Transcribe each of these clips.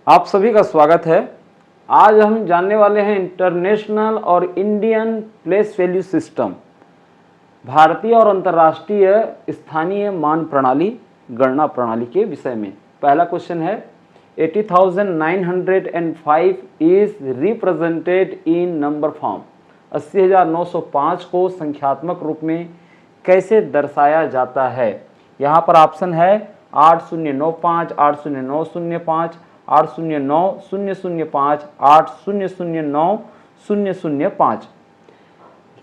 आप सभी का स्वागत है। आज हम जानने वाले हैं इंटरनेशनल और इंडियन प्लेस वैल्यू सिस्टम, भारतीय और अंतर्राष्ट्रीय स्थानीय मान प्रणाली गणना प्रणाली के विषय में। पहला क्वेश्चन है 80,905 is represented in number form. 80,905 को संख्यात्मक रूप में कैसे दर्शाया जाता है। यहाँ पर ऑप्शन है 8095, 80905, 809,005, 8009005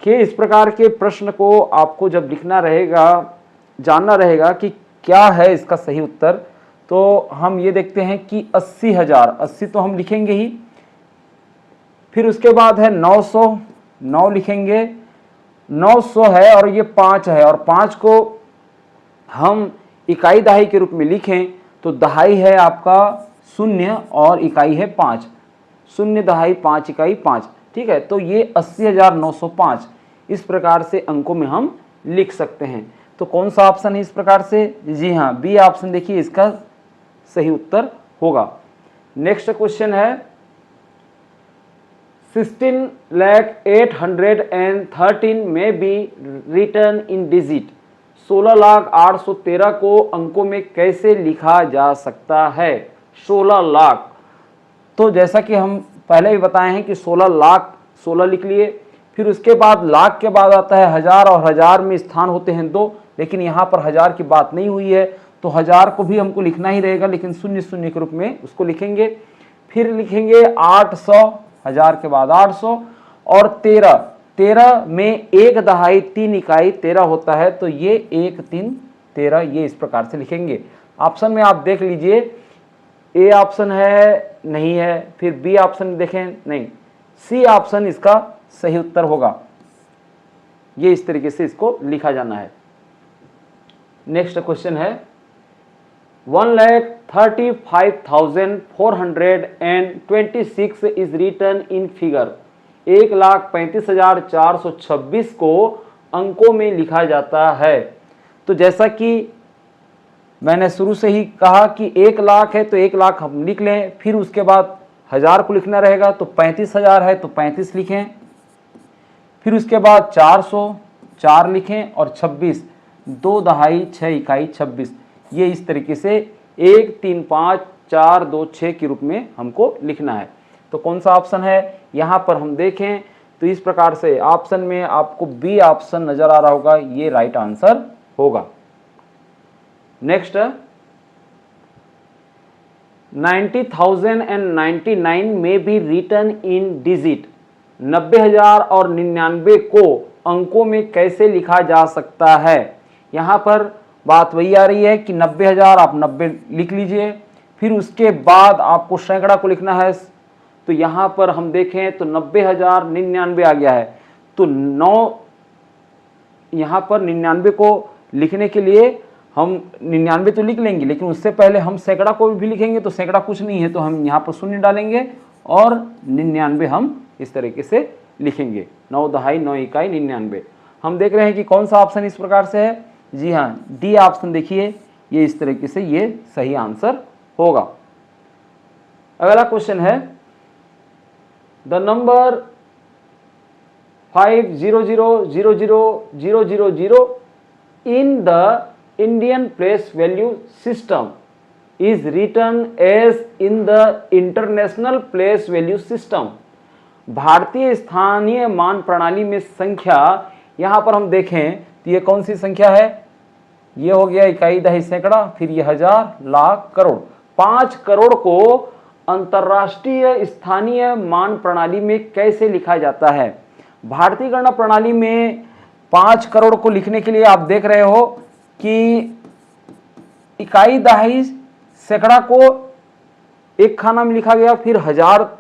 के इस प्रकार के प्रश्न को आपको जब लिखना रहेगा, जानना रहेगा कि क्या है इसका सही उत्तर, तो हम ये देखते हैं कि 80,000, 80 तो हम लिखेंगे ही, फिर उसके बाद है 900, 9 लिखेंगे, 900 है और ये 5 है और 5 को हम इकाई दहाई के रूप में लिखें तो दहाई है आपका 0 और इकाई है 5, 0 दहाई 5 इकाई 5। ठीक है, तो ये 80,905 इस प्रकार से अंकों में हम लिख सकते हैं। तो कौन सा ऑप्शन है इस प्रकार से? जी हाँ, बी ऑप्शन देखिए इसका सही उत्तर होगा। नेक्स्ट क्वेश्चन है 16,08,13 में बी रिटर्न इन डिजिट। 16,08,13 को अंकों में कैसे लिखा जा सकता है? 16 लाख, तो जैसा कि हम पहले भी बताए हैं कि 16 लाख 16 लिख लिए, फिर उसके बाद लाख के बाद आता है हजार, और हजार में स्थान होते हैं 2, लेकिन यहाँ पर हजार की बात नहीं हुई है तो हजार को भी हमको लिखना ही रहेगा, लेकिन 0 के रूप में उसको लिखेंगे। फिर लिखेंगे 800, हजार के बाद 800, और 13 में 1 दहाई 3 इकाई 13 होता है, तो ये 1 3 13 ये इस प्रकार से लिखेंगे। ऑप्शन में आप देख लीजिए, ए ऑप्शन है नहीं है, फिर बी ऑप्शन देखें नहीं, सी ऑप्शन इसका सही उत्तर होगा। ये इस तरीके से इसको लिखा जाना है। नेक्स्ट क्वेश्चन है 1,35,426 इज रिटर्न इन फिगर। 1,35,426 को अंकों में लिखा जाता है। तो जैसा कि मैंने शुरू से ही कहा कि 1 लाख है तो 1 लाख हम लिख लें, फिर उसके बाद हजार को लिखना रहेगा, तो 35,000 है तो 35 लिखें, फिर उसके बाद 400 4 लिखें, और 26 2 दहाई 6 इकाई 26। ये इस तरीके से 1 3 5 4 2 6 के रूप में हमको लिखना है। तो कौन सा ऑप्शन है? यहाँ पर हम देखें तो इस प्रकार से ऑप्शन में आपको बी ऑप्शन नजर आ रहा होगा, ये राइट आंसर होगा। नेक्स्ट 90,099 में भी रिटर्न इन डिजिट। 90,000 और 99 को अंकों में कैसे लिखा जा सकता है? यहाँ पर बात वही आ रही है कि 90,000 आप 90 लिख लीजिए, फिर उसके बाद आपको सैकड़ा को लिखना है। तो यहाँ पर हम देखें तो 90,099 आ गया है, तो 9 यहाँ पर 99 को लिखने के लिए हम 99 तो लिख लेंगे, लेकिन उससे पहले हम सैकड़ा को भी लिखेंगे, तो सैकड़ा कुछ नहीं है तो हम यहाँ पर 0 डालेंगे और 99 हम इस तरीके से लिखेंगे। 9 दहाई 9 इकाई 99। हम देख रहे हैं कि कौन सा ऑप्शन इस प्रकार से है। जी हाँ, डी ऑप्शन देखिए, ये इस तरीके से ये सही आंसर होगा। अगला क्वेश्चन है the number 500,000,000 in the Indian place value system is written as in the international place value system. भारतीय स्थानीय मान प्रणाली में संख्या, यहां पर हम देखें तो ये कौन सी संख्या है? ये हो गया इकाई दहाई सैकड़ा, फिर ये हजार, लाख, करोड़। 5 करोड़ को अंतरराष्ट्रीय स्थानीय मान प्रणाली में कैसे लिखा जाता है? भारतीय गणना प्रणाली में 5 करोड़ को लिखने के लिए आप देख रहे हो कि इकाई दहाई सैकड़ा को एक खाना में लिखा गया, फिर हजार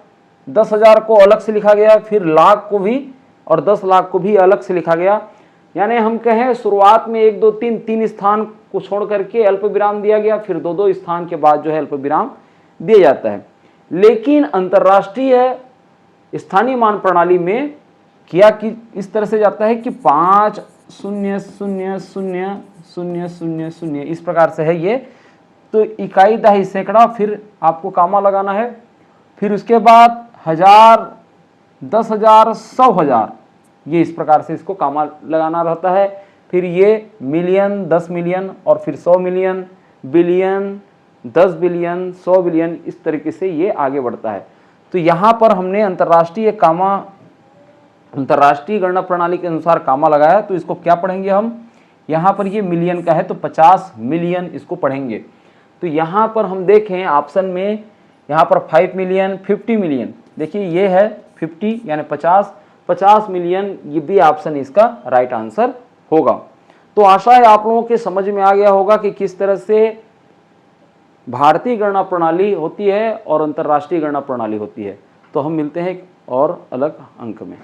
10,000 को अलग से लिखा गया, फिर लाख को भी और 10 लाख को भी अलग से लिखा गया। यानी हम कहें शुरुआत में 1 2 3 स्थान को छोड़ करके अल्प विराम दिया गया, फिर 2 स्थान के बाद जो है अल्प विराम दिया जाता है। लेकिन अंतरराष्ट्रीय स्थानीय मान प्रणाली में किया कि इस तरह से जाता है कि 5 0 0 0 0 0 0 इस प्रकार से है ये तो इकाई, दहाई, सैकड़ा, फिर आपको कामा लगाना है, फिर उसके बाद 1000, 10,000, 100,000, ये इस प्रकार से इसको कामा लगाना रहता है। फिर ये मिलियन, 10 मिलियन और फिर 100 मिलियन, बिलियन, 10 बिलियन, 100 बिलियन, इस तरीके से ये आगे बढ़ता है। तो यहाँ पर हमने अंतर्राष्ट्रीय गणना प्रणाली के अनुसार कामा लगाया, तो इसको क्या पढ़ेंगे हम, यहाँ पर ये मिलियन का है तो 50 मिलियन इसको पढ़ेंगे। तो यहाँ पर हम देखें ऑप्शन में, यहाँ पर 5 मिलियन, 50 मिलियन, देखिए ये है 50 यानी 50 मिलियन, ये भी ऑप्शन इसका राइट आंसर होगा। तो आशा है आप लोगों के समझ में आ गया होगा कि किस तरह से भारतीय गणना प्रणाली होती है और अंतर्राष्ट्रीय गणना प्रणाली होती है। तो हम मिलते हैं एक और अलग अंक में।